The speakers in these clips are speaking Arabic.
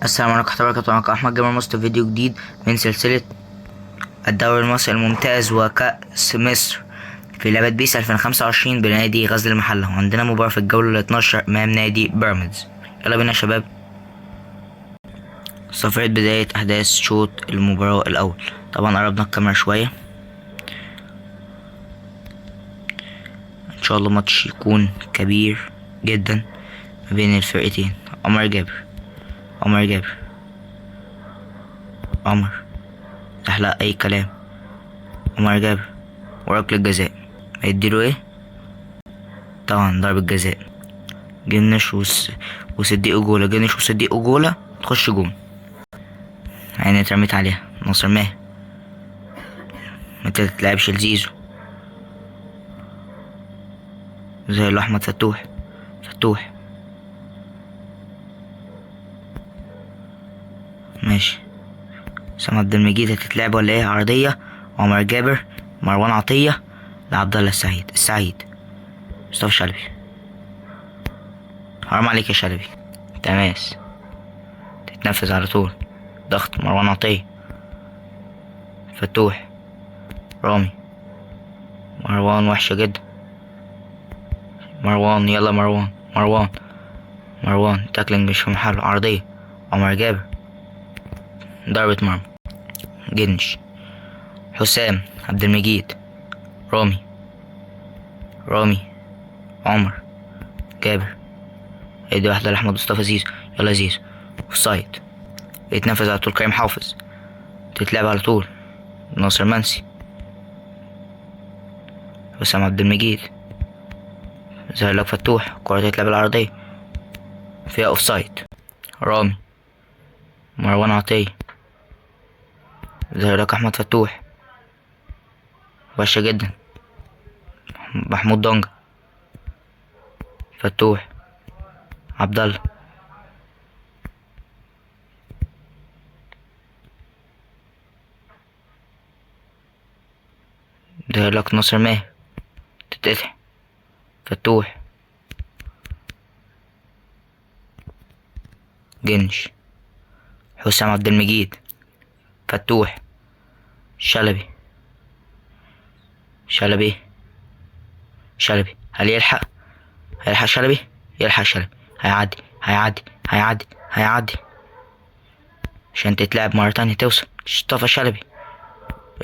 السلام عليكم ورحمة الله وبركاته. معكم أحمد جمال مصطفى، فيديو جديد من سلسلة الدوري المصري الممتاز وكأس مصر في لعبة بيس 2025 بنادي غزل المحلة، وعندنا مباراة في الجولة 12 أمام نادي بيراميدز. يلا بينا يا شباب. صفرة بداية أحداث شوط المباراة الأول. طبعا قربنا الكاميرا شوية. إن شاء الله ماتش يكون كبير جدا ما بين الفرقتين. عمر جابر تحلق أي كلام. عمر جابر وركلة الجزاء، هيديله ايه؟ طبعا ضربة جزاء. جنش وصديق جولة تخش جون. عيني اترميت عليها. ناصر ماهر متلعبش لزيزو زي احمد فتوح ماشي. سام عبد المجيد هتتلعب ولا ايه؟ عرضية. عمر جابر، مروان عطية لعبد الله السعيد. مصطفى شلبي، حرام عليك يا شلبي. تماس تتنفذ على طول. ضغط مروان عطية، فتوح، رامي. مروان وحشة جدا. مروان يلا مروان تاكلينج مش في محله. عرضية عمر جابر، ضربة مرمى. جنش، حسام عبد المجيد، رامي، عمر جابر. ادي واحدة لأحمد مصطفى زيزو. يلا زيزو اوفسايد. يتنفذ على طول. كريم حافظ تتلعب على طول. ناصر منسي، حسام عبد المجيد، ظهر لك فتوح. كرة تتلعب العرضية فيها اوفسايد. رامي، مروان عطية، ظهر لك احمد فتوح. وحشة جدا. محمود دونجا، فتوح، عبد الله، ظهر لك ناصر ماهر تتقطع. فتوح، جنش، حسام عبد المجيد، فتوح، شلبي. هل يلحق شلبي؟ يلحق شلبي. هيعدي عشان تتلعب مرة تانية. توصل مصطفى شلبي.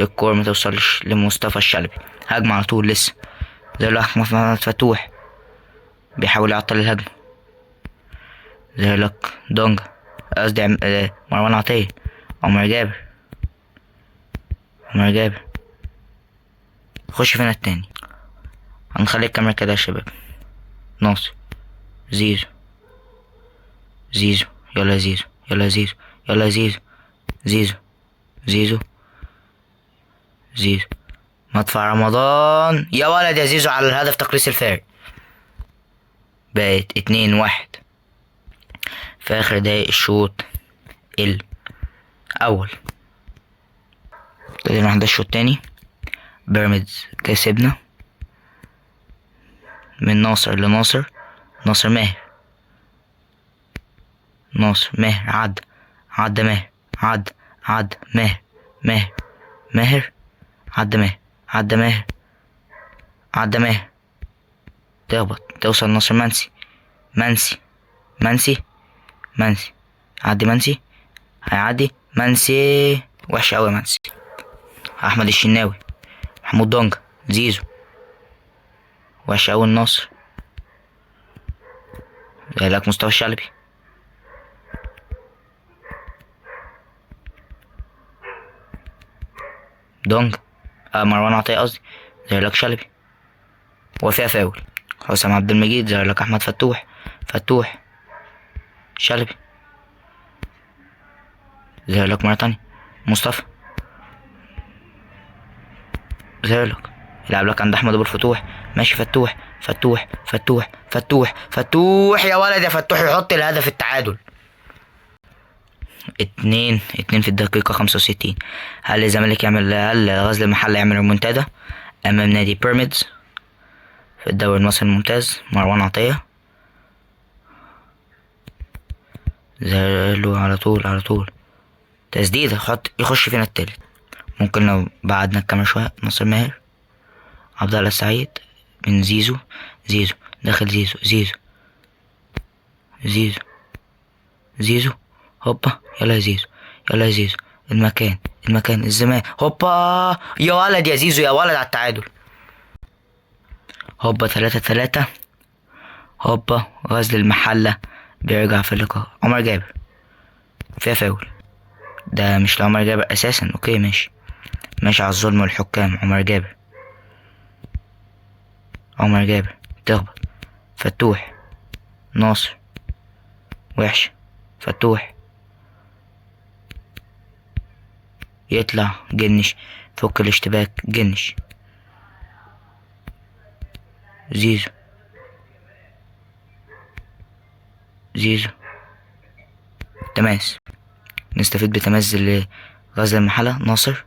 الكورة ما توصلش لمصطفى الشلبي. هجمة على طول لسه. زي أحمد فتوح بيحاول يعطل الهجمة. زي لك دونجا، قصدي مروان عطية. عمر جابر خش فينا التاني. هنخلي الكاميرا كده يا شباب. ناصر، زيزو. يلا زيزو. مدفع رمضان يا ولد يا زيزو على الهدف. تقليص الفارق بقت 2-1 في اخر دقايق الشوط الاول. ابتدينا نحضر الشوط التاني. بيراميدز كسبنا من ناصر لناصر. ناصر ماهر عدى ماهر. عدى ماهر تخبط. توصل ناصر منسي. عدي منسي. هيعدي منسي. وحش اوي منسي. احمد الشناوي، محمود دونجا، زيزو. وحش اوي النصر. جاي لك مصطفى الشلبي. دونجا، مروان عطية قصدي. زي لك شلبي وفيها فاول. حسام عبد المجيد. زي لك احمد فتوح شلبي. زي لك مرة تانية مصطفى. زي لك يلعب لك عند احمد ابو الفتوح. ماشي. فتوح يا ولد يا فتوح. يحط الهدف التعادل. 2 في الدقيقة 65. هل غزل المحلة يعمل ريمونتادا امام نادي بيراميدز في الدوري المصري الممتاز؟ مروان عطية زهرله على طول على طول. تسديدة، يخش فينا التالت. ممكن لو بعدنا الكاميرا شوية. ناصر ماهر، عبد الله السعيد من زيزو. زيزو داخل، زيزو زيزو زيزو زيزو. هوبا يلا يا زيزو، يلا يا زيزو. المكان الزمان. هوبا يا ولد يا زيزو، يا ولد على التعادل. هوبا 3-3. هوبا غزل المحلة بيرجع في اللقاء. عمر جابر فيها فاول. ده مش لعمر جابر اساسا. اوكي ماشي، ماشي على الظلم والحكام. عمر جابر، عمر جابر تخبط. فتوح، ناصر، وحش. فتوح يطلع. جنش فك الاشتباك. جنش. زيزو زيزو. تماس، نستفيد بتماس لغزل المحلة. ناصر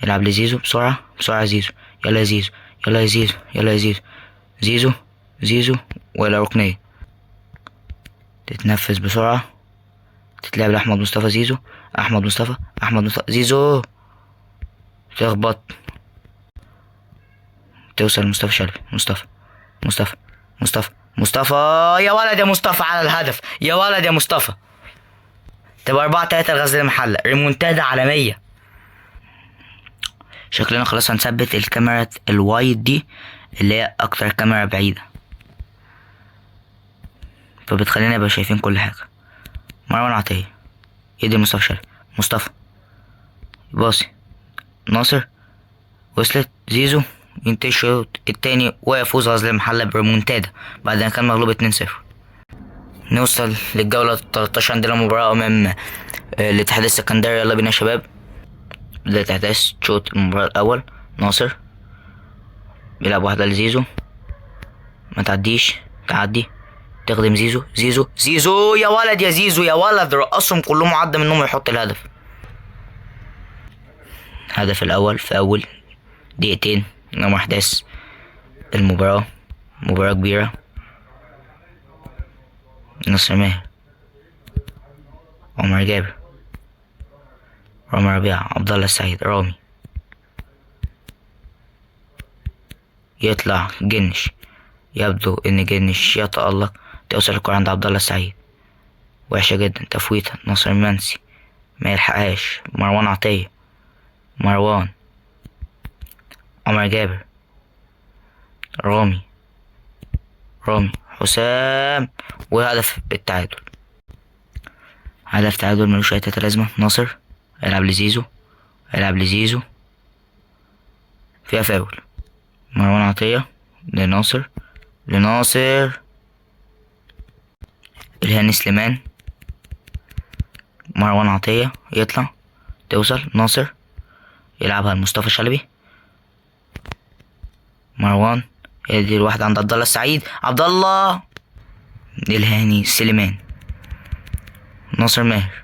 يلعب لزيزو بسرعة بسرعة. زيزو يلا يا زيزو، يلا يا زيزو، يلا يا زيزو. زيزو زيزو ولا ركنية. تتنفذ بسرعة، تتلعب لأحمد مصطفى. زيزو، أحمد مصطفى، أحمد مصطفى. زيزو تخبط، توصل لمصطفى شلبي. مصطفى مصطفى. يا ولد يا مصطفى على الهدف، يا ولد يا مصطفى. تبقى 4-3 لغزل المحلة. ريمونتادا عالمية. شكلنا خلاص هنثبت الكاميرا الوايد دي اللي هي أكتر كاميرا بعيدة، فبتخلينا نبقى شايفين كل حاجة. مروان عطية يدي مصطفى شلبي. مصطفى باصي. ناصر وصلت. زيزو ينتهي الشوط التاني ويفوز غزل المحلة بريمونتادا بعد ما كان مغلوب 2-0. نوصل للجولة 13. عندنا مباراة أمام الاتحاد السكندري. يلا بينا يا شباب. بداية أحداث شوط المباراة الأول. ناصر بيلعب واحدة لزيزو، ما تعديش. تعدي، تخدم زيزو. زيزو يا ولد يا زيزو، يا ولد. رقصهم كلهم وعدى منهم يحط الهدف. الهدف الأول في أول دقيقتين من أحداث المباراة. مباراة كبيرة. ناصر ماهر، عمر جابر، رامي ربيعة، عبد الله السعيد، رامي يطلع. جنش، يبدو ان جنش يتألق. توصل الكرة عند عبد الله السعيد، وحشة جدا. تفويتة. ناصر منسي ما يلحقهاش. مروان عطية، مروان، عمر جابر، رامي حسام. وهدف التعادل. هدف تعادل ملوش اي لازمة. ناصر يلعب لزيزو، فيها فاول. مروان عطية لناصر، الهاني سليمان. مروان عطية يطلع، توصل. ناصر يلعبها لمصطفى شلبي. مروان يدي الواحد عند عبد الله السعيد. عبد الله الهاني سليمان. ناصر ماهر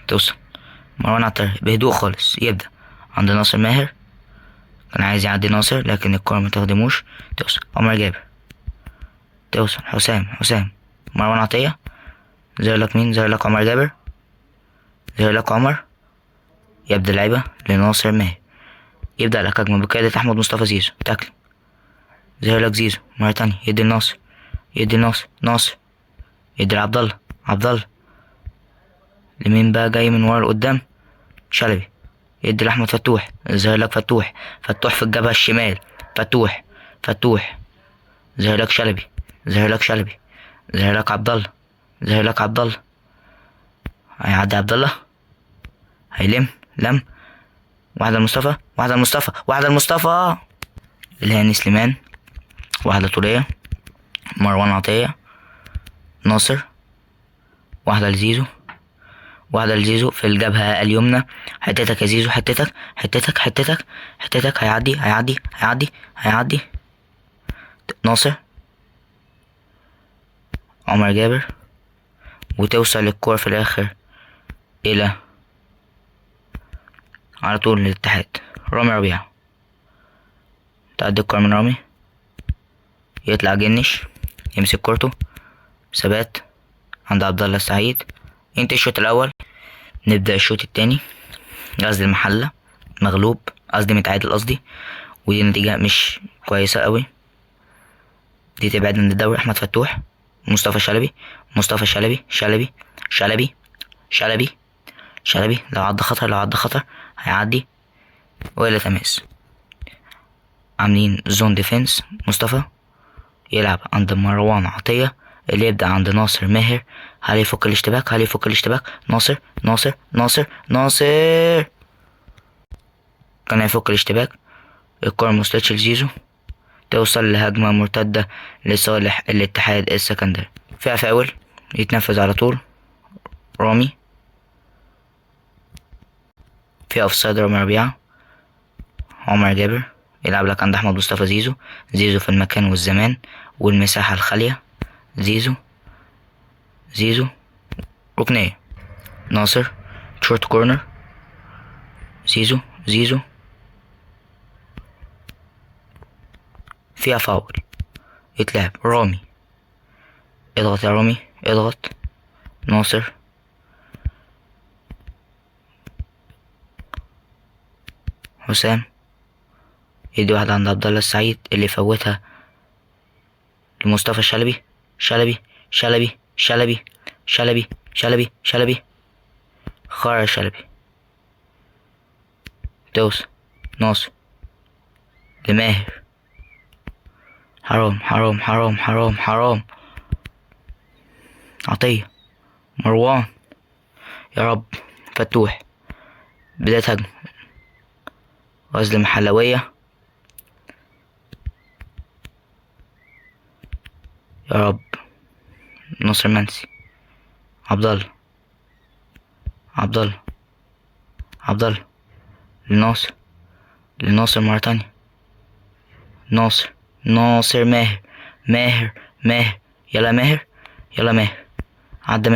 توصل. مروان عطية بهدوء خالص يبدأ عند ناصر ماهر. كان عايز يعدي ناصر لكن الكرة ما تخدموش. توصل عمر جابر، توصل حسام. مروان عطية ظهر لك مين؟ ظهر لك عمر جابر، ظهر لك عمر. يبدأ اللعبة لناصر ماهر. يبدأ لك هجمة بقيادة أحمد مصطفى. زيزو تاكل. ظهر لك زيزو مرة تانية. يدي ناصر يدي لعبد الله. لمين بقى جاي من ورا لقدام؟ شلبي. يدي لأحمد فتوح. ظهر لك فتوح في الجبهة الشمال. فتوح. ظهر لك شلبي. ظهر لك عبد الله. هيعدي عبد الله، هيلم واحدة لمصطفى. الهاني سليمان. واحدة طولية. مروان عطية. ناصر. واحدة لزيزو في الجبهة اليمنى. حتتك يا زيزو، حتتك. هيعدي. ناصر، عمر جابر. وتوصل الكرة في الآخر إلى على طول للاتحاد. رامي ربيعة. تعدي الكرة من رامي، يطلع جنش يمسك كورته. ثبات عند عبد الله السعيد. انتهي الشوط الاول. نبدأ الشوط التاني. غزل المحلة مغلوب، قصدي متعادل قصدي، ودي نتيجة مش كويسة قوي، دي تبعد من الدوري. احمد فتوح، مصطفى شلبي، مصطفى شلبي، شلبي لو عدى خطر، لو عدى خطر هيعدي ولا تماس. عاملين زون ديفنس. مصطفى يلعب عند مروان عطية اللي يبدأ عند ناصر ماهر. هل يفك الاشتباك؟ هل يفك الاشتباك؟ ناصر ناصر ناصر ناصر كان هيفك الاشتباك. الكرة مستوتش لزيزو، توصل لهجمة مرتدة لصالح الاتحاد السكندري. فيها فاول يتنفذ على طول. رامي فيها اوفسايد. رامي ربيعة. عمر جابر يلعب لك عند احمد مصطفى. زيزو، زيزو في المكان والزمان والمساحة الخالية. زيزو، زيزو ركنية. ناصر شورت كورنر. زيزو، زيزو فيها فاول يتلعب. رامي اضغط يا رامي اضغط. ناصر حسام يدي واحدة عند عبد الله السعيد اللي فوتها لمصطفى شلبي. شلبي خرج شلبي. توس ناصر لماهر. حرام. عطية. مروان. يا رب. فتوح. بداية هجمة. غزل محلوية. يا رب. ناصر منسي. عبد الله لناصر مرة تانية. ناصر ماهر يلا ماهر عدى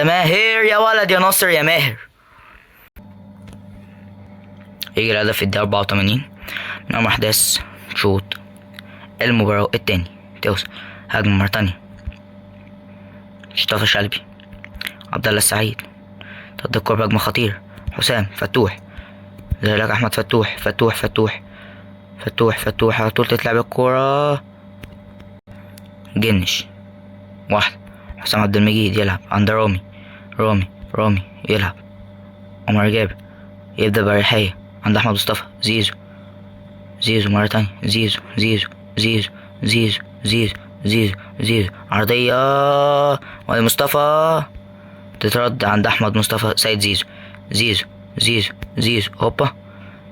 ماهر يا ولد يا ناصر يا ماهر. يجي الهدف في الدقيقة 84 من أمر أحداث شوط المباراة التاني. توصل هجمة مرة تانية. مصطفى شلبي. عبد الله السعيد ضد الكرة بهجمة خطيرة. حسام فتوح زي لك أحمد فتوح على طول تتلعب الكرة. جنش واحد. حسام عبد المجيد يلعب عند رامي يلعب. عمر جابر يبدأ بأريحية عند أحمد مصطفى. زيزو مرة تانية. زيزو عرضية ولمصطفى تترد عند أحمد مصطفى سيد. زيزو هوبا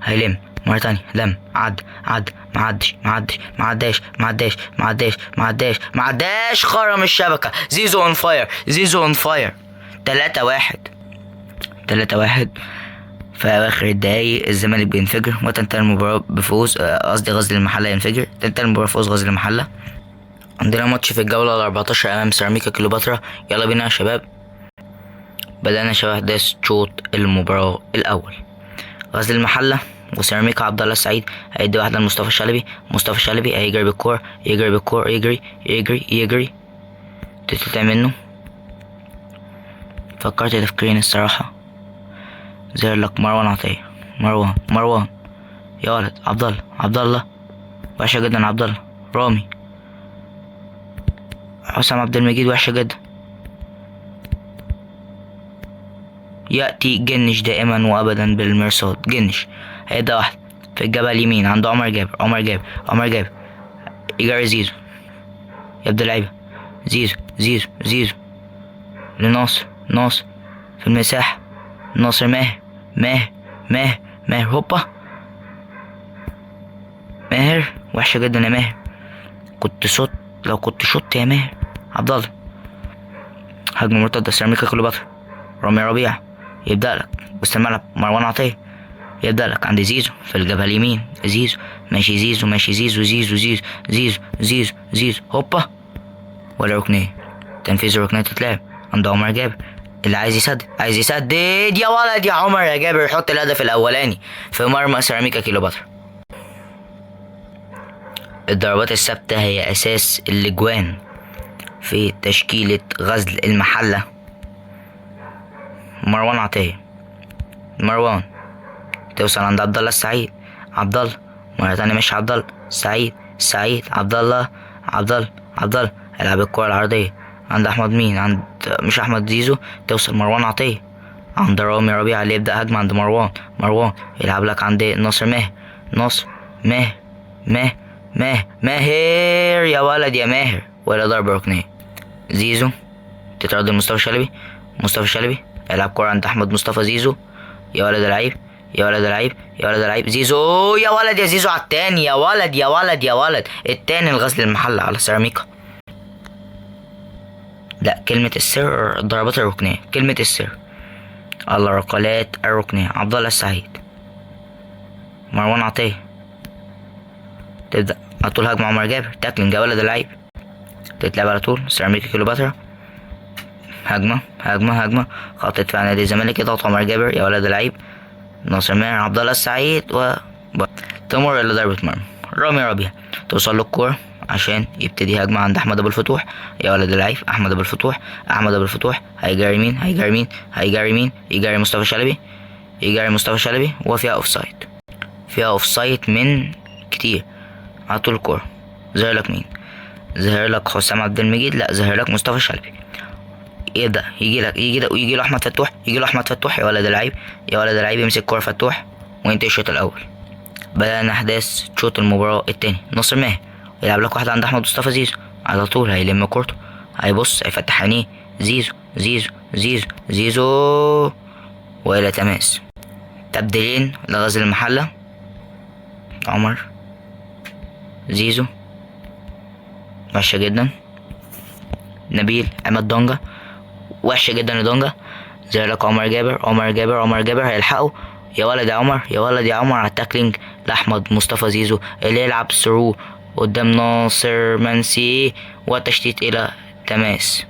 هيلم مرة تانية. لم عد معداش خرم الشبكة. زيزو اون فاير. 3-1 في اواخر الدقايق. الزمالك بينفجر وتنتهي المباراة بفوز، قصدي غزل المحلة ينفجر. تنتهي المباراة بفوز غزل المحلة. عندنا ماتش في الجولة 14 امام سيراميكا كليوباترا. يلا بينا يا شباب. بدأنا شباب احداث شوط المباراة الاول. غزل المحلة وسيراميكا. عبد الله السعيد هيدي واحدة لمصطفى شلبي هيجري بالكورة يجري تتقطع منه. فكرت تفكيرين الصراحة. زي لك مروان عطية. مروان يا ولد. عبد الله وحشة جدا. عبد الله. رامي. حسام عبد المجيد وحشة جدا. يأتي جنش دائما وأبدا بالمرصاد. جنش هيدا واحد في الجبهة اليمين عند عمر جابر يجري. زيزو يبدأ لعيبة. زيزو لناصر في المساحة. ناصر ماهر هوبا. ماهر وحشة جدا يا ماهر. لو كنت شوت يا ماهر. عبد الله. هجمة مرتدة سيراميكا كليوباترا. رامي ربيعة يبدأ لك وسط الملعب. مروان عطية يبدأ لك عند زيزو في الجبهة اليمين. زيزو هوبا ولا ركنية. تنفيذ الركنية تتلعب عند عمر جابر اللي عايز يسدد يا ولد يا عمر يا جابر. يحط الهدف الأولاني في مرمى سيراميكا كليوباترا. الضربات الثابتة هي أساس الأجوان في تشكيلة غزل المحلة مروان عطية. مروان توصل عند عبد الله السعيد. عبد الله مرة تانية، مش عبد الله، سعيد، سعيد، عبد الله، عبد الله، عبد الله يلعب الكرة العرضية عند أحمد مين، عند مش أحمد زيزو. توصل مروان عطية عند رامي ربيعة اللي يبدأ هجمة عند مروان. مروان يلعب لك عند ناصر ماهر. ناصر ماهر ماهر يا ولد يا ماهر، ولا ضربة ركنية. زيزو تترد لمصطفى شلبي. مصطفى شلبي يلعب كرة عند أحمد مصطفى. زيزو يا ولد العيب، يا ولد العيب، يا ولد العيب. زيزو يا ولد يا زيزو على التاني، يا ولد يا ولد يا ولد التاني الغزل المحلة على سيراميكا. لا، كلمة السر الضربات الركنية، كلمة السر الركلات الركنية. عبد الله السعيد. مروان عطية تبدأ على طول هجمة. عمر جابر تاكلينج يا ولد العيب، تتلعب على طول سيراميكا كليوباترا. هجمة هجمة هجمة، خط دفاع نادي الزمالك يضغط عمر جابر يا ولد العيب. ناصر ماهر، عبد الله السعيد تمر إلى ضربة مرمى. رامي ربيعة توصل له الكورة عشان يبتدي هجمة عند أحمد أبو الفتوح يا ولد العيب. أحمد أبو الفتوح، أحمد أبو الفتوح هيجري مين، هيجري مين، هيجري مين، يجري مصطفى شلبي، يجري مصطفى شلبي وفيها أوفسايد، فيها أوفسايد من كتير. على طول الكورة ظهر لك مين، ظهر لك حسام عبد المجيد، لا ظهر لك مصطفى شلبي. يبدأ يجي له أحمد فتوح، يجي له أحمد فتوح يا ولد العيب، يا ولد العيب يمسك كورة فتوح وينتهي الشوط الأول. بدأنا أحداث شوط المباراة التاني. ناصر ماهر يلعب لك واحد عند أحمد مصطفى. زيزو على طول هيلم كورته، هيبص هيفتح عينيه. زيزو زيزو زيزو زيزو وإلى تماس. تبديلين لغزل المحلة. عمر، زيزو وحشة جدا. نبيل، عماد دونجا وحشة جدا لدونجا. زي لك عمر جابر، عمر جابر، عمر جابر هيلحقه يا ولد يا عمر، يا ولد يا عمر على التاكلينج لأحمد مصطفى. زيزو اللي يلعب ثرو قدام ناصر منسي وتشتيت إلى تماس.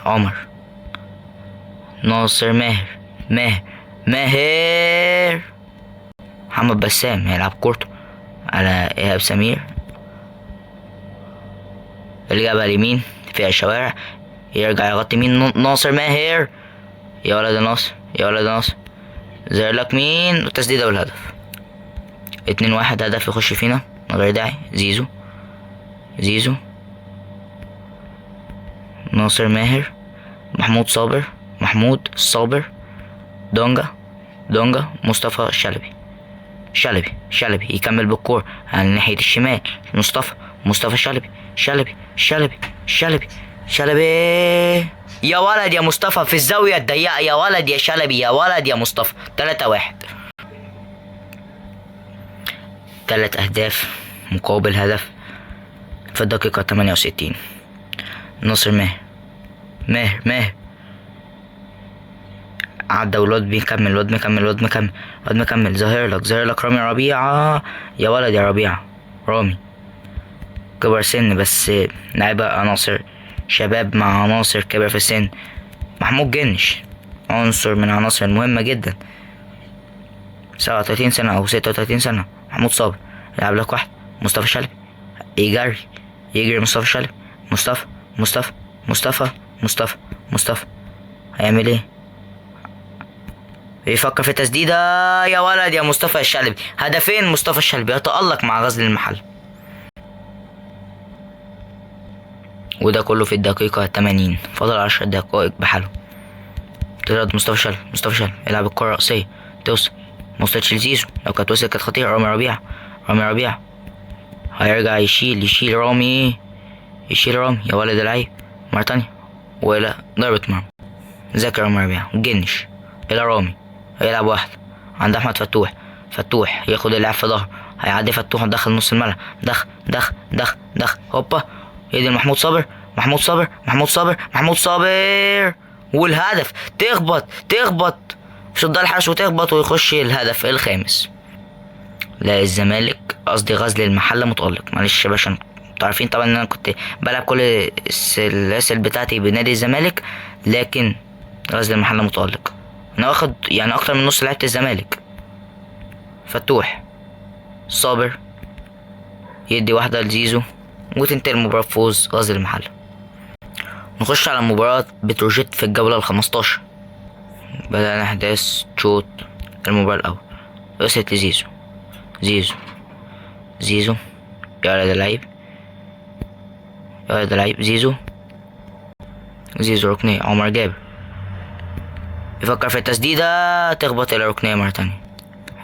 عمر، ناصر ماهر، ماهر محمد بسام هيلعب كورته على إيهاب سمير اللي جابها اليمين فيها الشوارع. يرجع يغطي مين، ناصر ماهر يا ولد ناصر، يا ولد ناصر. زي لك مين والتسديدة والهدف. 2-1 هدف يخش فينا من غير داعي. زيزو زيزو ناصر ماهر، محمود صابر، محمود صابر، دونجا مصطفى شلبي يكمل بالكور على ناحية الشمال. مصطفى شلبي يا ولد يا مصطفى في الزاوية الضيقة يا ولد يا شلبي، يا ولد يا مصطفى. 3-1. 3 أهداف مقابل هدف في الدقيقة 68. ناصر ماهر عدى والواد بيكمل، الواد مكمل. ظاهر لك رامي ربيعة يا ولد يا ربيعة. رامي كبر سن بس لعيبة عناصر شباب مع عناصر كبر في السن. محمود جنش عنصر من العناصر المهمة جدا، 37 سنة أو 36 سنة. محمود صابر يلعب لك واحد. مصطفى شلبي يجري مصطفى شلبي. مصطفى هيعمل ايه؟ يفكر في تسديدة يا ولد يا مصطفى الشلبي. هدفين مصطفى الشلبي يتألق مع غزل المحل. وده كله في الدقيقة 80. فاضل 10 دقائق بحاله. ترد مصطفى شلبي يلعب الكرة رأسية توصل موصلتش لزيزو، لو كانت وصلت كانت خطيرة. رامي ربيعة هيرجع يشيل رامي يا ولد العيب مرة تانية وإلى ضربة مرمى. ذاكر رامي ربيعة جنش إلى رامي هيلعب واحد عند أحمد فتوح ياخد اللعب في ظهره، هيعدي فتوح دخل نص الملعب. دخ هوبا يدي محمود صابر والهدف. تخبط في صد الحارس وتخبط ويخش الهدف الخامس. لا الزمالك قصدي غزل المحلة متألق. معلش يا باشا، انتوا عارفين طبعا ان انا كنت بلعب كل السلاسل بتاعتي بنادي الزمالك، لكن غزل المحلة متألق. انا واخد يعني اكتر من نص لعيبة الزمالك. فتوح صابر يدي واحدة لزيزو وتنتهي المباراة بفوز غزل المحلة. نخش على مباراة بتروجيت في الجولة ال15. بدأنا أحداث شوط المباراة الأول. وصلت لزيزو. زيزو يا ولد اللعيب، يا ولد اللعيب. زيزو ركنية. عمر جابر يفكر في التسديدة، تخبط إلى ركنية مرة تانية.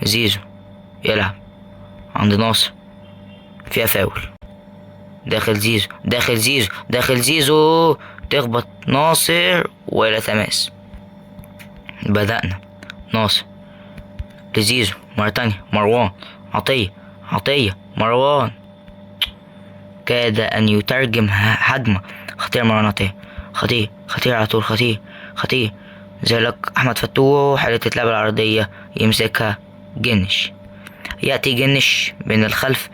زيزو يلعب عند ناصر، فيها فاول. داخل زيزو تخبط ناصر وإلى تماس. بدأنا ناصر لزيزو مرة تانية. مروان عطية مروان كاد أن يترجم هجمة خطيرة. مروان عطية خطير على طول. خطير زي لك أحمد فتوح. حالة تتلعب العرضية يمسكها جنش. يأتي جنش من الخلف،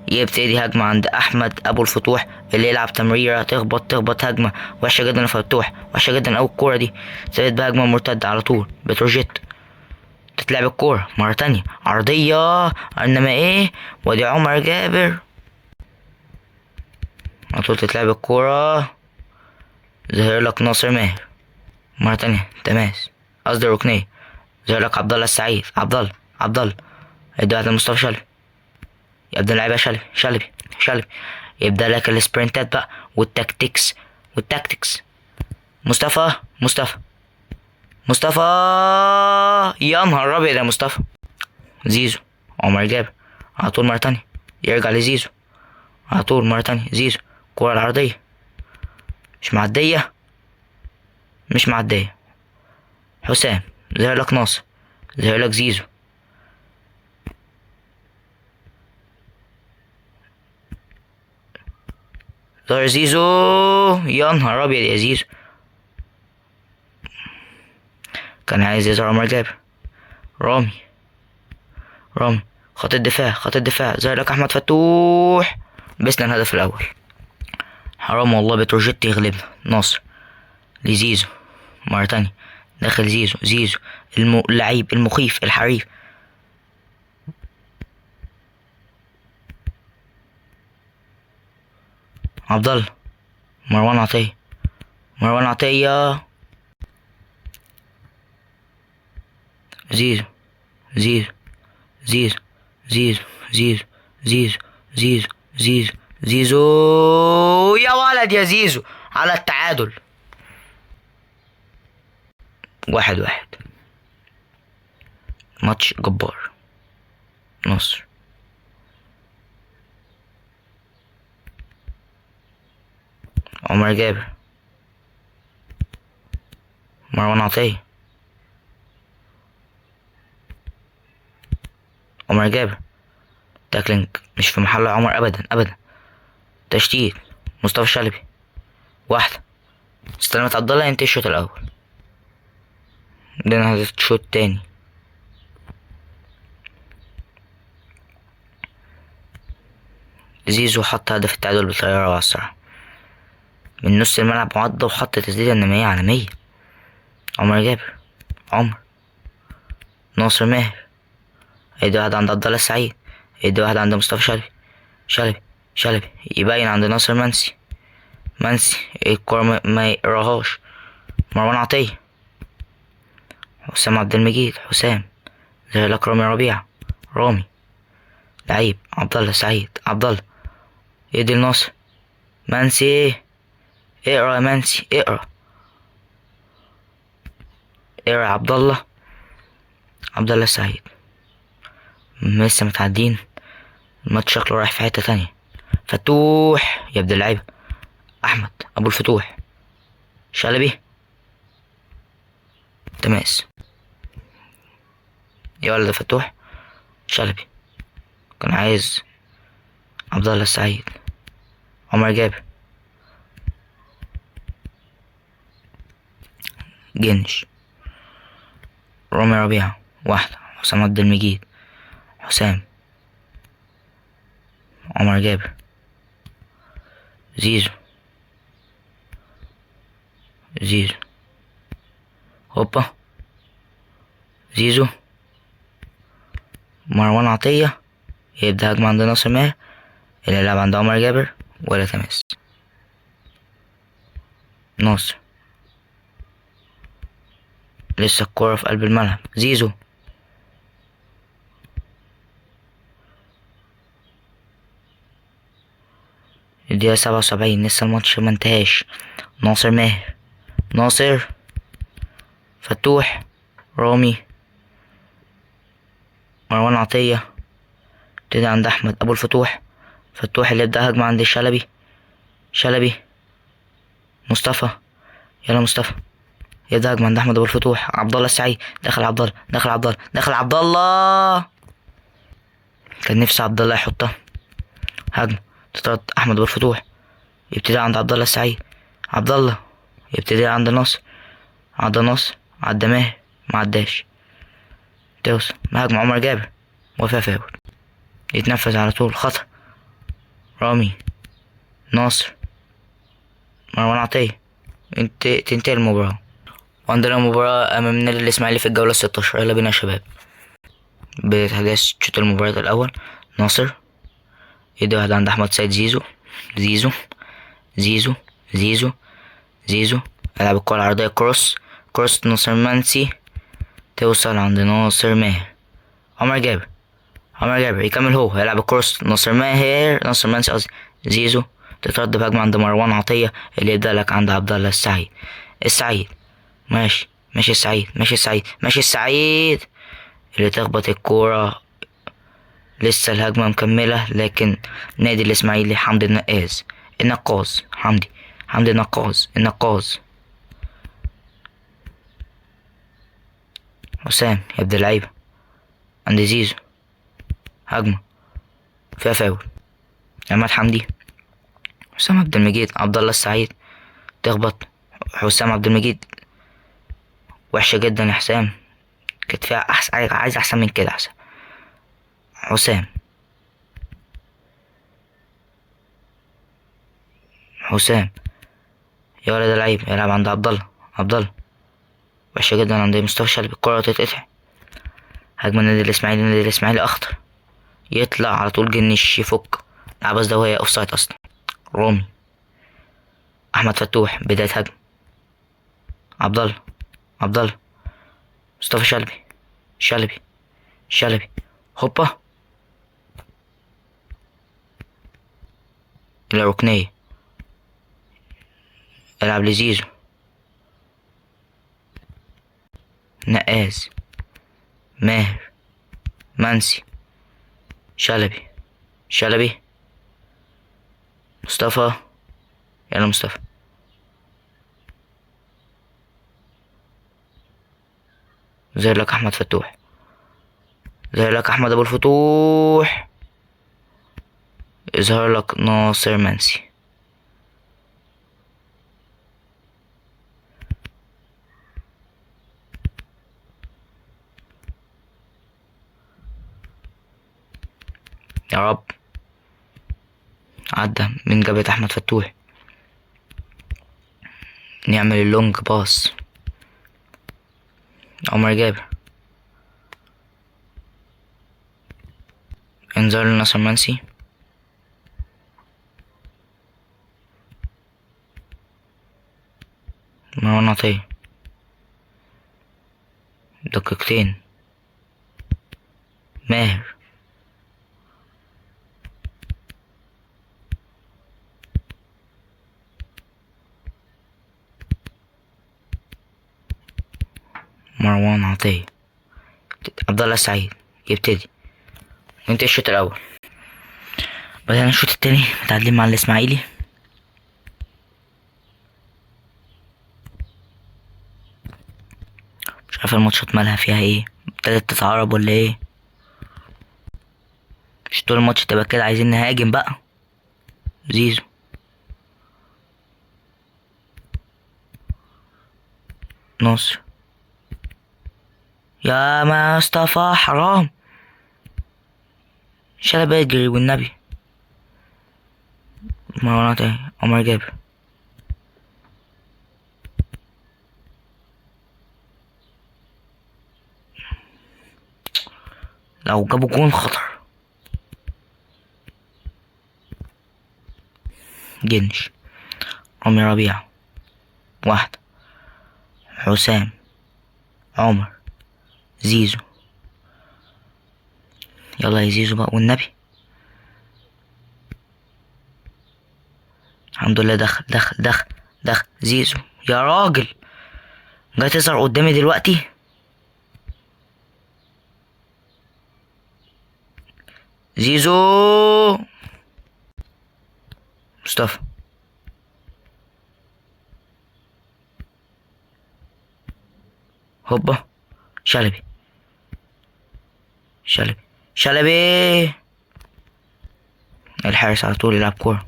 يبتدي هجمة عند أحمد أبو الفتوح اللي يلعب تمريرة تخبط هجمة وحشة جدا لفتوح، وحشة جدا أوي الكورة دي. ثابت بهجمة مرتدة على طول. بتروجيت تتلعب الكورة مرة تانية عرضية، إنما إيه، وادي عمر جابر على طول. تتلعب الكورة، ظهر لك ناصر ماهر مرة تانية. تماس قصدي ركنية. ظهر لك عبد الله السعيد. عبد الله يدي واحد لمصطفى شلبي. يبدأ اللعيبة شلبي يبدأ لك السبرنتات بقى والتكتيكس. مصطفى يا نهار ابيض يا مصطفى. زيزو عمر جابر على طول مرة تانية، يرجع لزيزو على طول مرة تانية. زيزو كورة العرضية مش معدية. حسام ظهر لك ناصر، ظهر لك زيزو. ظهر زيزو، يا نهار ابيض يا زيزو. كان عايز يظهر عمر جابر. رامي خط الدفاع. ظهر لك احمد فتوح. بسنا الهدف الاول. حرام والله بتروجيت يغلبنا. ناصر لزيزو مرة تانية. داخل زيزو اللعيب المخيف الحريف. عبد الله. مروان عطية. زيزو يا ولد يا زيزو على التعادل. 1-1. ماتش جبار. نصر عمر جابر. مروان عطية. عمر جابر تاكلينج مش في محل عمر ابدا. تشتيت مصطفى شلبي. واحدة استلمت عبد الله. ينتهي الشوط الاول. عندنا هدف الشوط التاني. زيزو حط هدف التعادل بطريقة روعة الصراحة. من نص الملعب عدى وحط تسديدة إنما عالمية. عمر جابر. ناصر ماهر. هيدي واحد عند عبد الله السعيد. هيدي واحد عند مصطفى شلبي يبين عند ناصر منسي الكورة ما يقراهاش. مروان عطية. حسام عبد المجيد. زي لك رامي ربيعة. لعيب عبد الله السعيد. يدي لناصر منسي. اقرا يا منسي اقرا عبد الله السعيد. لسه متعدين. الماتش شكله رايح في حتة تانية. فتوح يبدأ اللعيبة. احمد ابو الفتوح. شلبي. تماس يا ولد فتوح. شلبي كان عايز عبد الله السعيد. عمر جابر. جنش. رامي ربيعة. واحدة. حسام عبد المجيد. عمر جابر. زيزو هوبا. زيزو. مروان عطية يبدأ هجمة عند ناصر ماهر اللي يلعب عند عمر جابر ولا تماس. ناصر. لسه الكورة في قلب الملعب. زيزو. الدقيقة 77 لسه الماتش ما انتهاش. ناصر ماهر. ناصر. فتوح. رامي. مروان عطية. ابتدي عند أحمد أبو الفتوح. فتوح اللي ابدأ هجمة عند شلبي. شلبي. مصطفى. يلا مصطفى. يبدأ هجمة عند أحمد أبو الفتوح. عبد الله السعيد. دخل عبد الله. دخل عبد الله. دخل عبد الله. كان نفسي عبد الله يحطها. هجمة تطرد أحمد أبو الفتوح. يبتدي عند عبد الله السعيد. عبد الله. يبتدي عند ناصر. عدى ناصر. عدى ماهر. معداش. توصل مهاجم عمر جابر. وفيها فاول. يتنفذ على طول. خطر. رامي. ناصر. مروان عطية. تنتهي المباراة. وعندنا مباراة أمام النادي الإسماعيلي في الجولة 16. يلا بينا يا شباب. بتحدث شوط المباراة الأول. ناصر. يدي واحد عند أحمد سيد. زيزو. زيزو. زيزو. زيزو. زيزو. يلعب الكرة العرضية. كروس. كروس ناصر منسي. توصل عند ناصر ماهر. عمر جابر. عمر جابر يكمل هو. يلعب الكروس. ناصر ماهر. ناصر منسي قصدي. زيزو. تترد بهجمة عند مروان عطية اللي يبدأ لك عند عبد الله السعيد. السعيد. ماشي. ماشي السعيد. ماشي السعيد. ماشي السعيد اللي تخبط الكورة. لسه الهجمة مكملة لكن نادي الإسماعيلي. حمدي النقاز. النقاز. حمدي. حمدي النقاز. النقاز. حسام يبدأ اللعيبة عند زيزو. هجمة فيها فاول. عماد حمدي. حسام عبد المجيد. عبد الله السعيد. تخبط. حسام عبد المجيد. وحشة جدا يا حسام. كانت فيها أحسن. عايز أحسن من كده. أحسن. حسام. حسام. يا ولد اللعيب. يلعب عند عبد الله. عبد الله. وحشة جدا عند مصطفى شلبي. الكرة تتقطع. هجمة النادي الإسماعيلي. النادي الإسماعيلي أخطر. يطلع على طول جنش يفك. العباس ده وهي أوفسايد أصلا. رامي. أحمد فتوح. بداية هجمة. عبد الله. عبد الله. مصطفى شلبي. شلبي. شلبي. هوبا. إلى ركنية. العب لزيزو. نقاز. ماهر. منسي. شلبي. شلبي. مصطفى. يلا مصطفى. ظهر لك احمد فتوح. ظهر لك احمد ابو الفتوح. يظهر لك ناصر منسي. يا رب. عدى من جبهة احمد فتوح. نعمل اللونج باص. عمر جابر. انذار لناصر منسي. مروان عطية. دقيقتين. ماهر. مروان عطية. عبد الله السعيد يبتدي. وانتهى الشوط الاول. بدأنا الشوط التاني متعادلين مع الاسماعيلي. مش عارف الماتشات مالها فيها ايه. ابتدت تتعرب ولا ايه. مش طول الماتش تبقى كده عايزين نهاجم بقى. زيزو. ناصر. يا مصطفى حرام. شلبي يجري والنبي. مروان عطية. عمر جابر. لو جابوا جون خطر. جنش. رامي ربيعة. واحدة. حسام، عمر، زيزو. يلا يا زيزو بقى والنبي. الحمد لله دخل دخل دخل دخل زيزو. يا راجل جاي تظهر قدامي دلوقتي. زيزو. مصطفى. هوبا. شلبي. شلبي. شلبي. الحارس على طول يلعب كورة.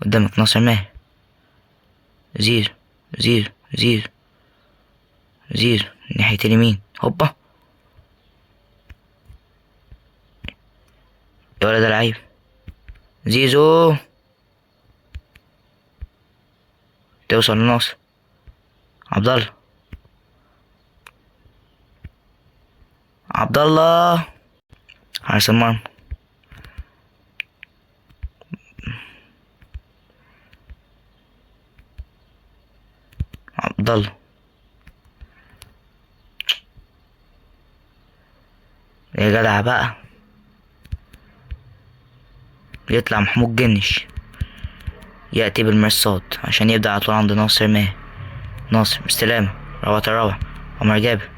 قدامك ناصر ماهر. زيزو. زيزو. زيزو. زيزو ناحية اليمين. هوبا. يا ولد العيب. زيزو. توصل لناصر. عبد الله. عبد الله. حارس المرمى. عبد الله. يا جدع بقى. يطلع محمود جنش يأتي بالمرصاد عشان يبدأ على طول عند ناصر ماهر. ناصر مستلامة. روعة. عمر جابر.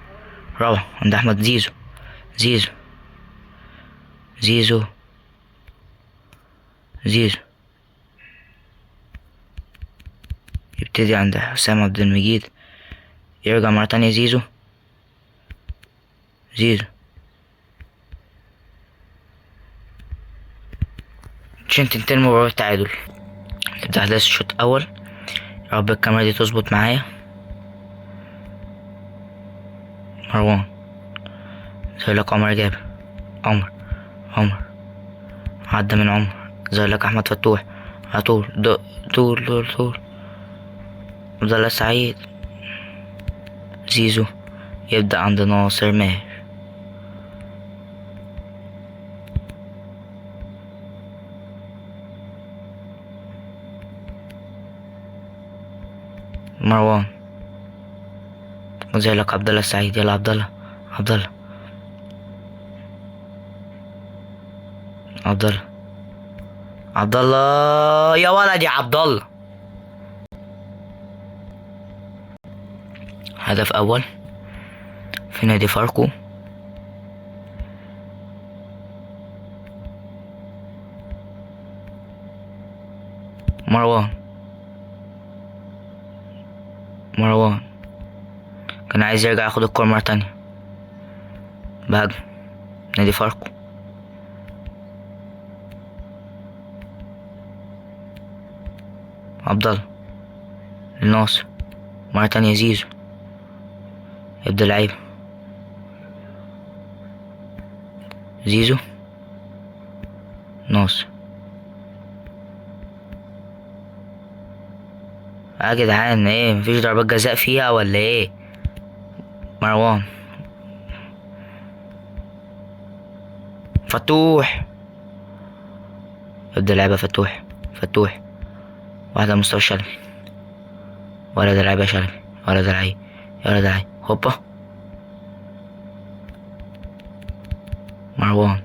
روعة عند أحمد زيزو. زيزو. زيزو. زيزو. يبتدي عند حسام عبد المجيد. يرجع مرة تانية زيزو. زيزو عشان تنتهي المباراة التعادل. تبدأ أحداث الشوط الأول. يا رب الكاميرا دي تظبط معايا. مروان. زي لك عمر جابر. عمر عدى من عمر. زي لك أحمد فتوح على طول. طول. عبد الله سعيد. زيزو يبدأ عند ناصر ماهر. مروان. وزي لك عبد الله سعيد. يلا عبد الله. عبد الله يا ولد يا عبد الله. هدف أول في نادي فاركو. مروان كان عايز يرجع ياخد الكورة مرة تانية. بهجم نادي فاركو. عبد الله لناصر مرة تانية. زيزو يبدأ لعيب. زيزو. ناصر. يا جدعان ايه مفيش ضربات جزاء فيها ولا ايه؟ مروان. فتوح. يبدأ لعبة فتوح. واحدة مصطفى شلبي. ولد العيب يا شلبي. ولد العيب. هوبا. مروان.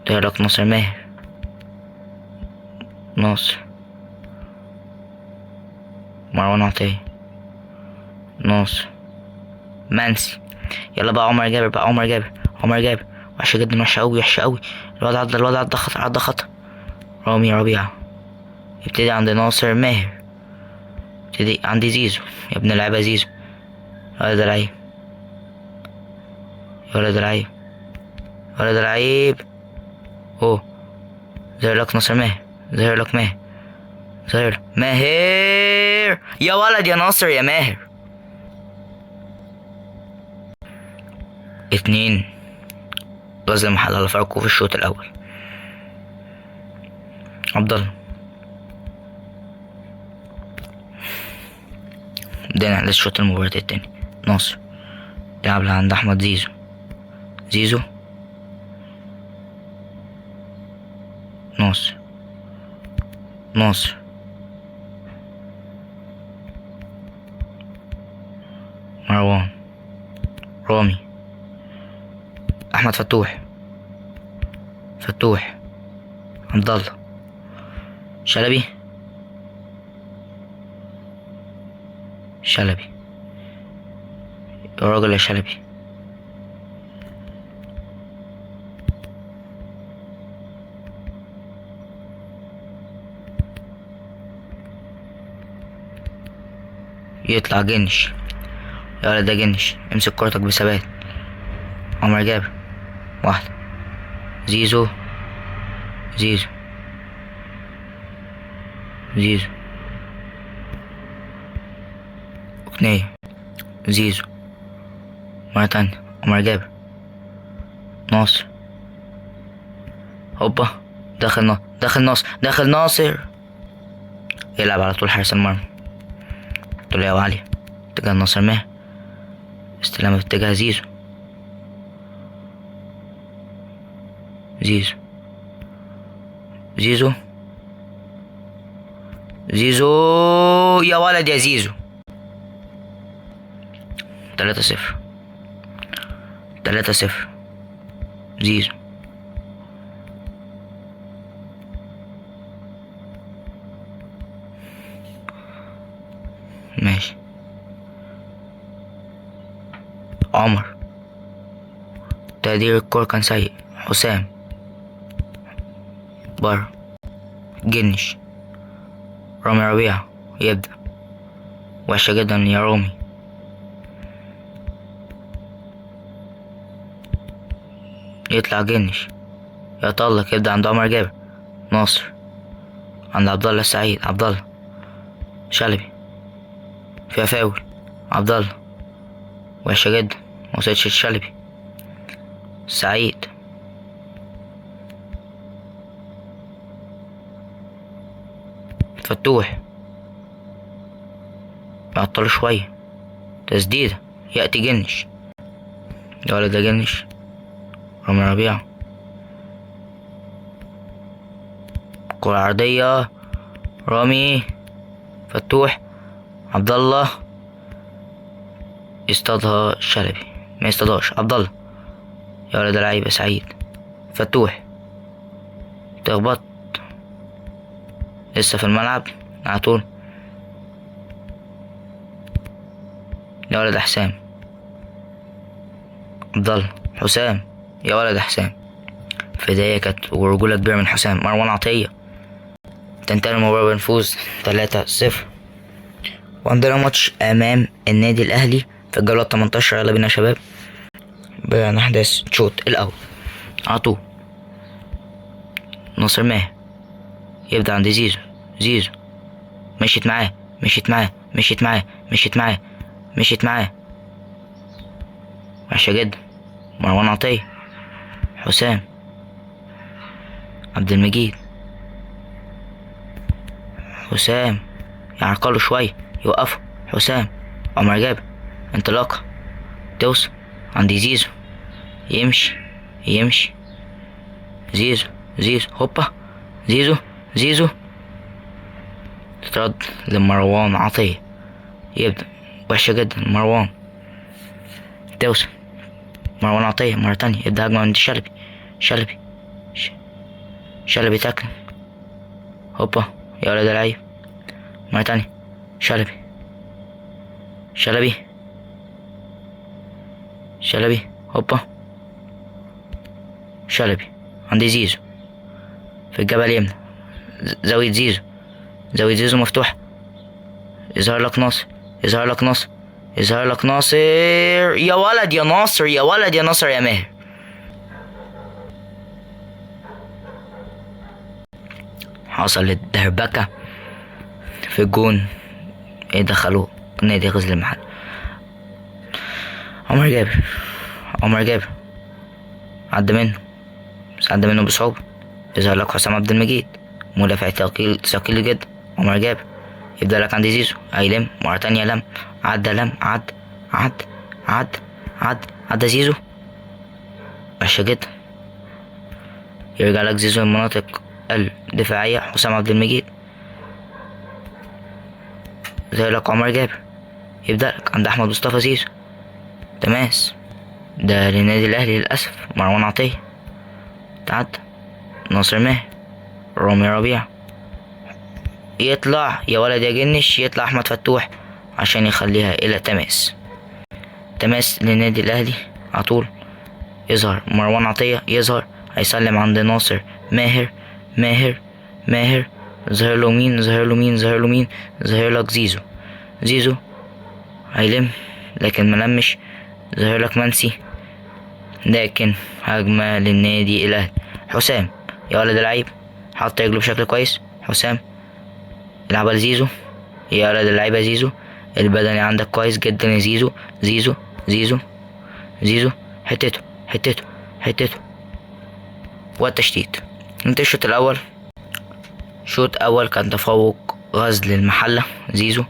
لك ناصر ماهر. مروان عطية. ناصر. منسي. يلا بقى عمر جابر. وحشة جدا. وحشة أوي. الواد عدى خطر. رامي ربيعة. يبتدي عند ناصر ماهر. يبتدي عند زيزو. يا ابن اللعيبة زيزو. ولد العيب. اوه. ظهر لك ناصر ماهر. ماهر يا ولد يا ناصر يا ماهر. 2 غزل محل على فاركو في الشوط الأول. عبد الله. بدأنا للشوط المباراة التاني. ناصر لعب عند أحمد زيزو. ناصر ناصر، مروان، رامي، احمد فتوح، فتوح، عبد الله، شلبي، شلبي، يا راجل يا شلبي. يطلع جنش، يا ولد ده جنش، امسك كورتك بثبات. عمر جابر، واحدة، زيزو، زيزو، زيزو، ركنية، زيزو، مرة تانية، عمر جابر، ناصر، هوبا، داخل ناصر، داخل ناصر. يلعب على طول حارس المرمى، طلع وعلي، اتجاه ناصر ماهر، استلام في اتجاه زيزو، زيزو، زيزو، زيزو، يا ولد يا زيزو. 3-0، 3-0، زيزو، ماشي، عمر، تقدير الكورة كان سيء، حسام، بره، جنش، رامي ربيعة يبدأ، وحشة جدا يا رامي، يطلع جنش، يتألق، يبدأ عند عمر جابر، ناصر، عند عبد الله السعيد، عبد الله، شلبي، فيها فاول، عبد الله، وحشة جدا، موصلتش لشلبي، سعيد، فتوح، يعطل شوية، تسديدة، يأتي جنش، يا ولد ده جنش، رامي ربيعة، كرة عرضية، رامي، فتوح، عبد الله، يصطادها شلبي، ما يصطادهاش عبد الله، يا ولد لعيبة، سعيد، فتوح، تخبط، لسه في الملعب على طول، يا ولد حسام، عبد الله، حسام، يا ولد حسام، فداية كانت ورجولة كبيرة من حسام. مروان عطية، تنتهي المباراة بنفوز 3-0. وعندنا ماتش أمام النادي الأهلي في الجولة 18. يلا بينا يا شباب، بين أحداث الشوط الأول. على طول ناصر ماهر يبدأ عند زيزو، زيزو، مشيت معاه، مشيت معاه، مشيت معاه، مشيت معاه، مشيت معاه، وحشة جدا. مروان عطية، حسام، عبد المجيد، حسام، يعرقله شوية، يوقفه، حسام، عمر جابر، انطلاقة، توصل عند زيزو، يمشي، يمشي، زيزو، زيزو، هوبا، زيزو، زيزو، تترد لمروان عطية، يبدأ، وحشة جدا، مروان، توصل، مروان عطية مرة تانية، يبدأ هجمة عند شلبي، شلبي، شلبي تاكل، هوبا، يا ولد العيب، مرة تانية، شلبي، شلبي، شلبي، هوبا، شلبي عند زيزو في الجبهة اليمنى، زاوية زيزو، زاوية زيزو مفتوحة، يظهر لك ناصر، يظهر لك ناصر، يظهر لك ناصر، يا ولد يا ناصر، يا ولد يا ناصر يا ماهر. حصلت دربكة في الجون، ايه دخلوه نادي غزل المحل. عمر جابر، عمر جابر عدى منه، بس عدى منه بصعوبة، يظهر لك حسام عبد المجيد، مدافع ثقيل جدا. عمر جابر يبدأ لك عند زيزو، هيلم مرة تانية، لم، عدى، لم، عدى زيزو، وحشة جدا. يرجع لك زيزو المناطق الدفاعية، حسام عبد المجيد، ظهر لك عمر جابر، يبدأ لك عند أحمد مصطفى زيزو، تماس، ده للنادي الأهلي للأسف، مروان عطية، تعدى، ناصر ماهر، رامي ربيعة، يطلع يا ولد يا جنش، يطلع أحمد فتوح عشان يخليها إلى تماس، تماس للنادي الأهلي على طول، يظهر مروان عطية، يظهر هيسلم عند ناصر ماهر، ماهر ظهر له مين، ظهر لك زيزو، زيزو هيلم لكن ملمش، ظهر لك منسي، لكن هجمة للنادي الأهلي، حسام يا ولد اللعيب، حط رجله بشكل كويس، حسام يلعبها لزيزو، يا ولد اللعيب يا زيزو، البدني عندك كويس جدا يا زيزو، زيزو حتته والتشتيت. انت الشوط الأول، شوط أول كان تفوق غزل المحلة، زيزو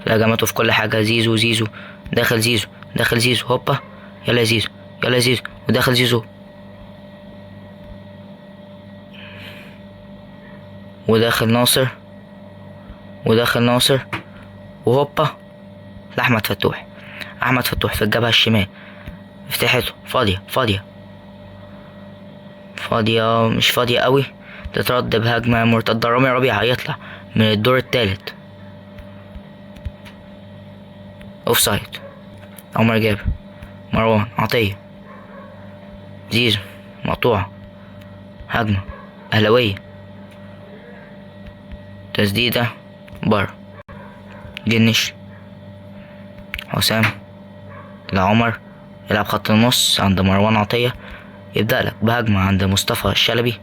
هجماته في كل حاجة، زيزو داخل زيزو هوبا، يلا زيزو وداخل زيزو، وداخل ناصر وهوبا لأحمد فتوح، في الجبهة الشمال، افتحته فاضية مش فاضية قوي، تترد بهجمة مرتدة، رامي ربيعة هيطلع من الدور التالت، اوفسايد، عمر جابر، مروان عطية، زيزو مقطوعة، هجمة أهلاوية، تسديدة بره، جنش، حسام لعمر، يلعب خط النص عند مروان عطية، يبدأ لك بهجمة عند مصطفى الشلبي،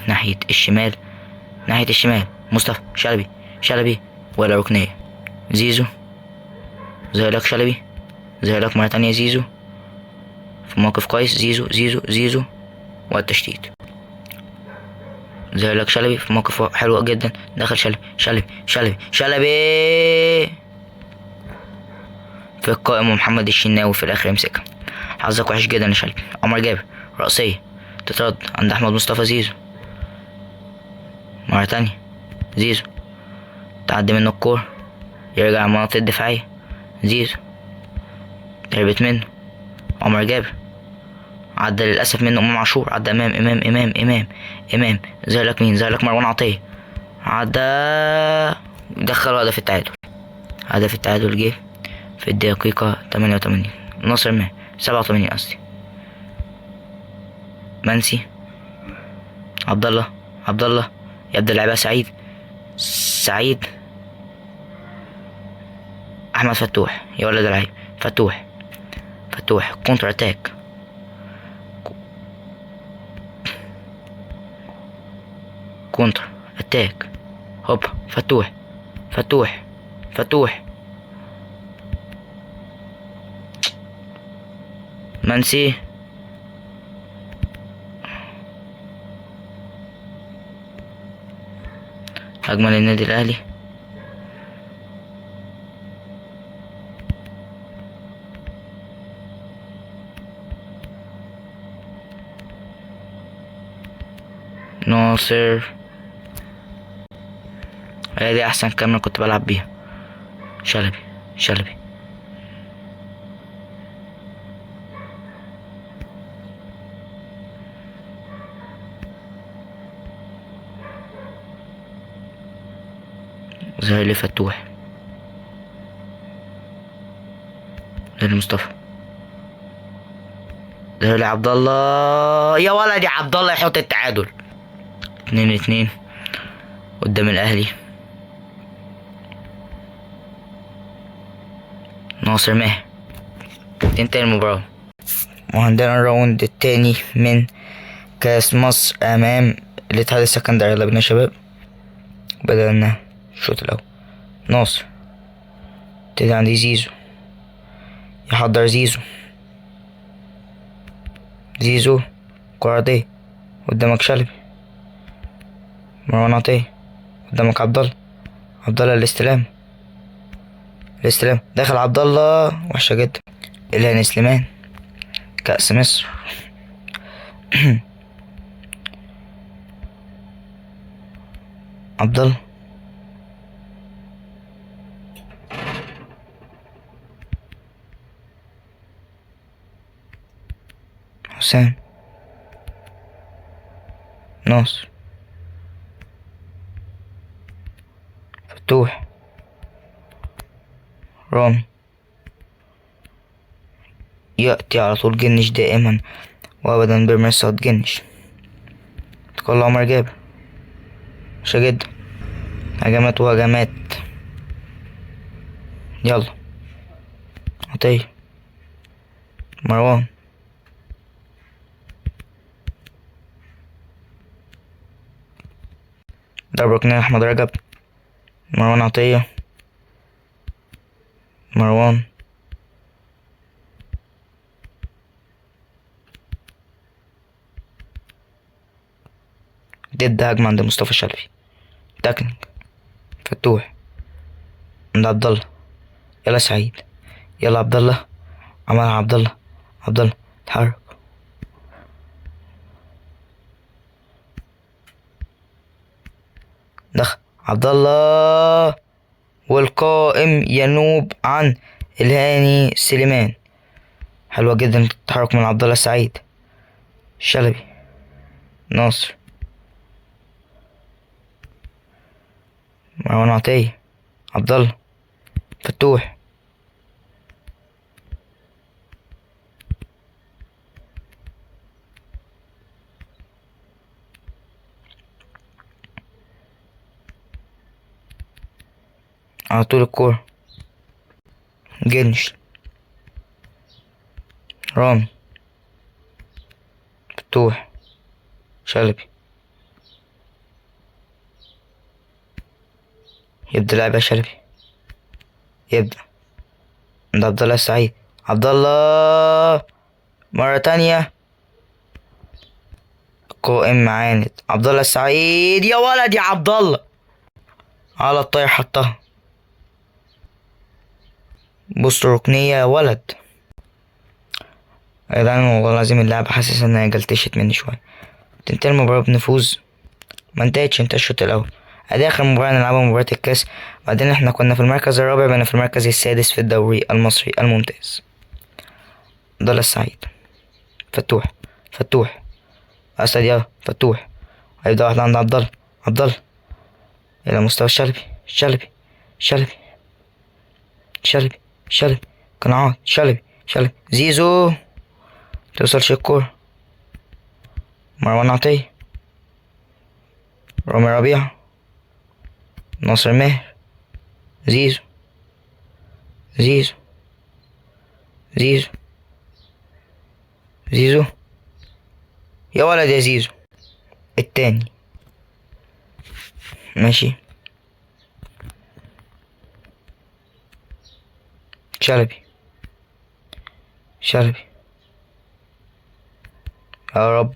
ناحية الشمال، مصطفى شلبي ولا ركنية، زيزو ظهر لك شلبي، ظهر لك مرة تانية زيزو في موقف كويس، زيزو والتشتيت، ظهر لك شلبي في موقف حلو جدا، دخل شلبي في القائم، ومحمد الشناوي في الآخر يمسكها، حظك وحش جدا يا شلبي. عمر جابر رأسية تترد عند أحمد مصطفى، زيزو مرة تانية، زيزو تعدي منه الكورة، يرجع المناطق الدفاعية، زيزو هربت منه، عمر جابر عدى للأسف منه إمام عاشور، عدى إمام ظهر لك مين، مروان عطية، عدى دخلوا هدف التعادل جه في الدقيقة 88، ناصر ماهر 87 قصدي، منسي، عبد الله يبدأ لعبها سعيد، أحمد فتوح يا ولد العيب، فتوح كونتر اتاك، هوبا فتوح منسي، هجمة للنادي الأهلي، ناصر، هي دي أحسن كاميرا كنت بلعب بيها، شلبي ظهر لي فتوح، ظهر لي مصطفى، ظهر لي عبد الله، يا ولد يا عبد الله يحط التعادل، 2-2 قدام الأهلي، ناصر ماهر، انتهى المباراة، وعندنا الراوند التاني من كاس مصر أمام الاتحاد السكندري. يلا بينا يا شباب، بدأنا الشوط الأول، ناصر ابتدي عندي زيزو، يحضر زيزو كرة دي قدامك شلبي، مروان عطية قدامك عبد الله الاستلام داخل عبد الله، وحشة جدا، إلهي سليمان كأس مصر عبد الله حسام، ناصر، فتوح، رامي. يأتي على طول جنش دائما وأبدا بمرصاد جنش. تقول عمر جابر، ماشي جدا، هجمات وهجمات. يلا عطية، مروان، ضرب ركنية أحمد رجب، مروان عطية، مروان، ضد هجمة عند مصطفى شلبي، تكنيك، فتوح، عند عبد الله، يلا سعيد، يلا عبد الله، عمل عبد الله، عبد الله اتحرك، دخل عبد الله، والقائم ينوب عن الهاني سليمان. حلوة جدا التحرك من عبد الله السعيد، شلبي، ناصر، مروان عطية، عبد الله، فتوح، على طول الكورة، جنش، رامي، فتوح، شلبي، يبدأ لعب يا شلبي، يبدأ عند عبد الله السعيد، عبد الله مرة تانية، قائم معاند، عبد الله السعيد، يا ولد يا عبد الله، على الطاير حطها، بص ركنية يا ولد. يا جدعان والله العظيم اللعبة حاسس انها جلتشت مني شوية. تنتهي المباراة بنفوذ، ما انتهتش، انت الشوط الأول. ادي آخر مباراة نلعبها مباراة الكاس. بعدين احنا كنا في المركز الرابع، بقينا في المركز السادس في الدوري المصري الممتاز. عبد الله السعيد، فتوح، فتوح، أسد، يلا فتوح، هيبدأ واحد عند عبد الله، عبد الله إلى مستوى شلبي، شلبي، شلبي، شلبي، شلبي، قناعات، شلبي، شلبي، زيزو، توصلش الكورة، مروان عطية، رامي ربيعة، ناصر ماهر، زيزو، زيزو، زيزو، زيزو، يا ولد يا زيزو، التاني، ماشي، شلبي، شلبي، يا رب،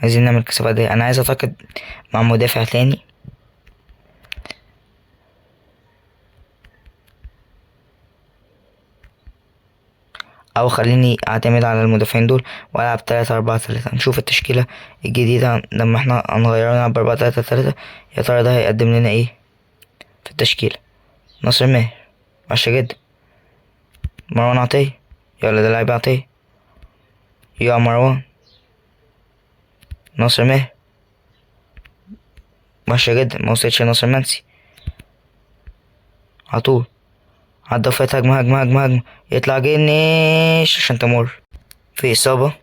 عايزين نعمل كثافة دي. انا عايز اعتقد مع مدافع تاني، او خليني اعتمد على المدافعين دول والعب 3-4-3. نشوف التشكيلة الجديدة لما احنا هنغيرها نلعب 4-3-3. يا ترى ده هيقدم لنا ايه في التشكيلة. ناصر ماهر، وحشة جدا، مروان عطية، يلا ده لاعب عطية، يا مروان، ناصر ماهر، وحشة جدا، ما وصلتش ناصر منسي، عطول، عدى فات، هجمة هجمة هجمة هجمة، يطلع جنش عشان تمر في إصابة،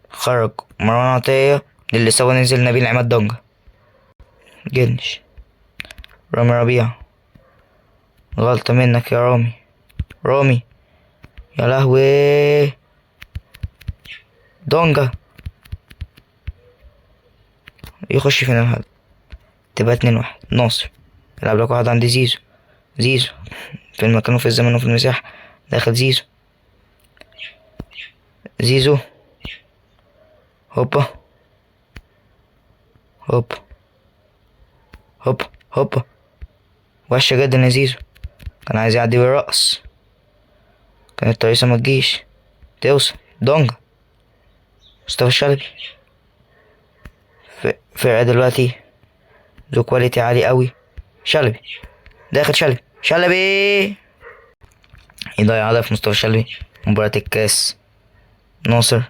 خرج مروان عطية، للإصابة نزل نبيل عماد دونجا، جنش، رامي ربيعة، غلطة منك يا رامي، رامي، يا لهوي، دونجا، يخش فينا الهدف، تبقى 2-1. ناصر يلعب لك واحد عند زيزو، زيزو في المكان وفي الزمن وفي المساحة، داخل زيزو، زيزو، هوبا هوبا هوبا هوبا، وحشة جدا يا زيزو، كان عايز يعدي بالرأس، كانت الطريقة ما تجيش توصل. دونجا، مصطفى شلبي، فرقة دلوقتي ذو كواليتي عالي قوي، شلبي، داخل شلبي، شلبي، يضيع هدف مصطفى شلبي. مباراة الكاس، ناصر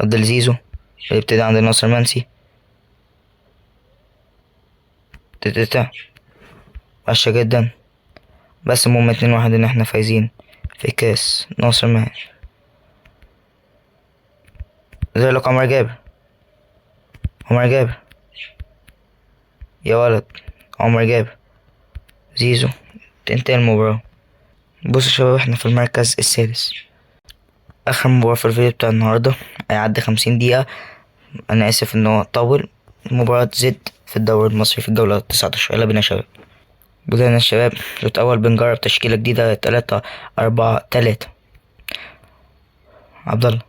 ضد الزيزو، يبتدي عند ناصر منسي. تتتا وحشة جدا، بس المهم 2-1 ان احنا فايزين في كاس ناصر ماهر. زي لك عمر جابر، عمر جابر يا ولد، عمر جابر، زيزو، تنتهي المباراة. بصوا يا شباب، احنا في المركز السادس. اخر مباراة في الفيديو بتاع النهاردة هيعدي 50 دقيقة. انا اسف ان هو طول. مباراة زد في الدوري المصري في الجولة 19. يلا بينا يا شباب. بدأنا يا شباب. الشوط الأول بنجرب تشكيلة جديدة 3-4-3. عبد الله،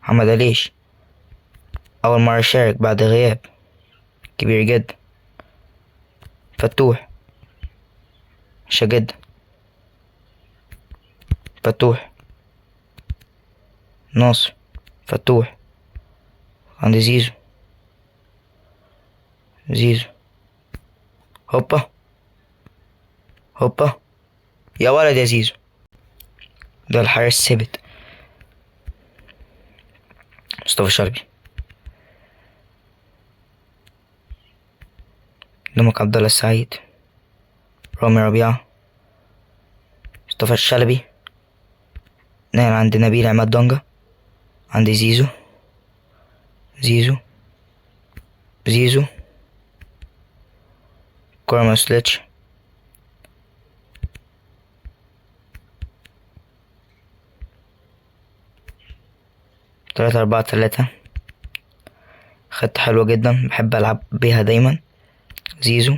محمد عليش أول مرة يشارك بعد غياب كبير جدا. فتوح، وحشة جدا. فتوح، ناصر، فتوح عند زيزو. زيزو، هوبا هوبا، يا ولد يا زيزو. ده الحارس ثابت. مصطفى شلبي، قدامك عبد الله السعيد، رامي ربيعة، مصطفى الشلبي، نايم عند نبيل عماد دونجا، عند زيزو. زيزو، زيزو، كورة موصلتش. 3-4-3، خطة حلوة جدا بحب ألعب بيها دايما. زيزو،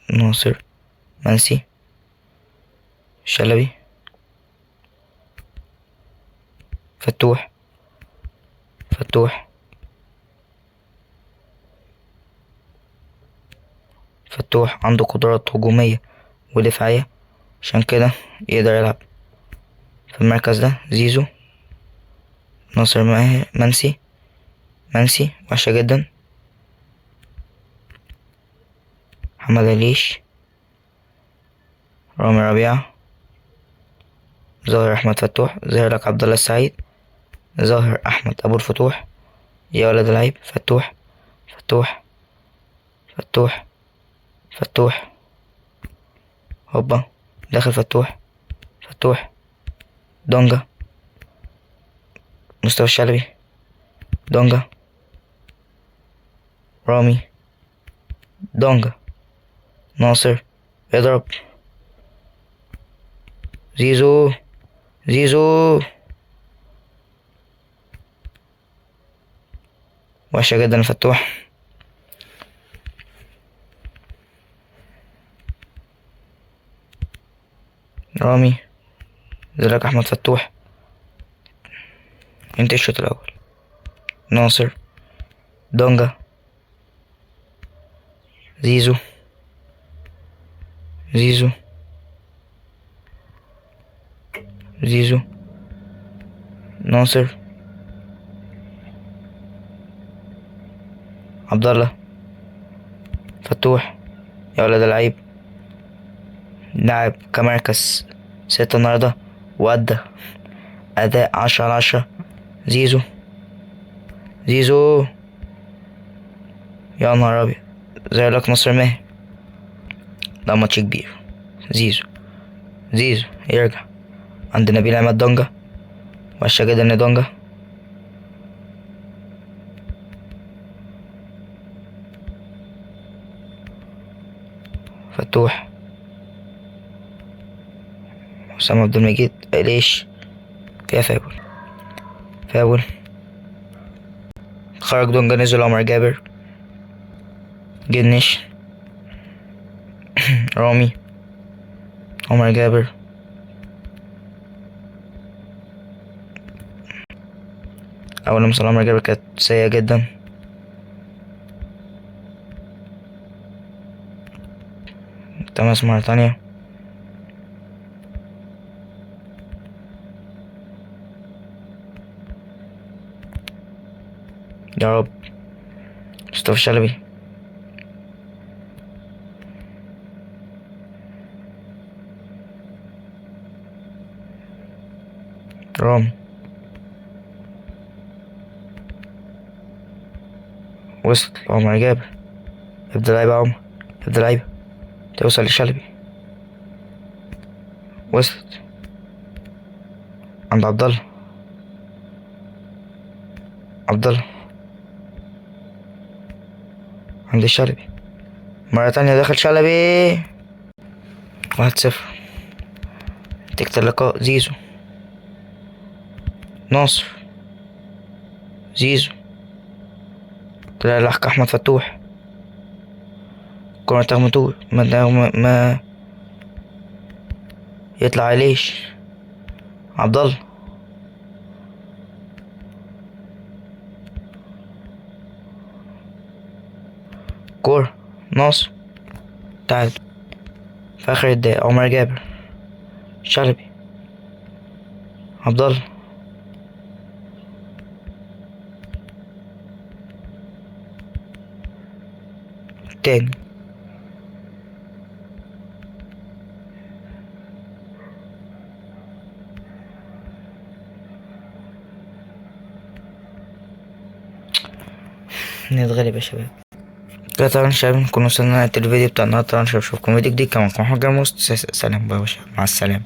ناصر منسي، شلبي، فتوح، فتوح، فتوح عنده قدرات هجومية ودفاعية، عشان كده يقدر يلعب في المركز ده. زيزو، ناصر منسي، منسي وحشة جدا. محمد عليش، رامي ربيعة، ظاهر أحمد فتوح، ظاهر لك عبد الله السعيد، ظاهر أحمد أبو الفتوح، يا ولد العيب. فتوح، فتوح، فتوح، فتوح، هوبا، داخل فتوح، فتوح، دونجا، مصطفى الشلبي، دونجا، رامي، دونجا، ناصر، اضرب. زيزو، زيزو، وحشة جدا فتوح. رامي، زلك أحمد فتوح. انت الشوط الأول. ناصر، دونجا، زيزو، زيزو، زيزو، ناصر، عبد الله، فتوح، يا ولد العيب. لاعب كمركز 6 النهاردة، وأدى أداء 10/10. زيزو، زيزو، يا نهار أبيض، زي لك نصر ماهر. ده ماتش كبير. زيزو، زيزو يرجع عند نبيل عماد دونجا، وحشة جدا ان دونجا. فتوح، حسام عبد المجيد، ليش فيها فاول؟ فاول. خرج دونجا، نزل عمر جابر، جنش. رامي، عمر جابر، أول لمسة عمر جابر كانت سيئة جدا. تماس مرة تانية. يا رب. مصطفى شلبي. رامي. وصل عمر جابر. ابدأ لعيبة يا عمر، ابدأ لعيبة. توصل لشلبي. وصلت عند عبد الله. عبد الله عند شلبي مرة تانية، داخل شلبي. 1-0. نتيجة اللقاء زيزو، ناصر، زيزو، طلع لحق أحمد فتوح. كرة تغمتور ما يطلع عليش. عبد الله. كورة ناصر. تعادل في آخر الدقايق. عمر جابر، شلبي، عبد الله، تاني. نتغلب يا شباب. كده طبعا شباب نكون وصلنا لنهاية الفيديو بتاع النهاردة. طبعا اشوفكم فيديو جديد كمان. كان محمد جرموس. سلام بقى يا شباب، مع السلامة.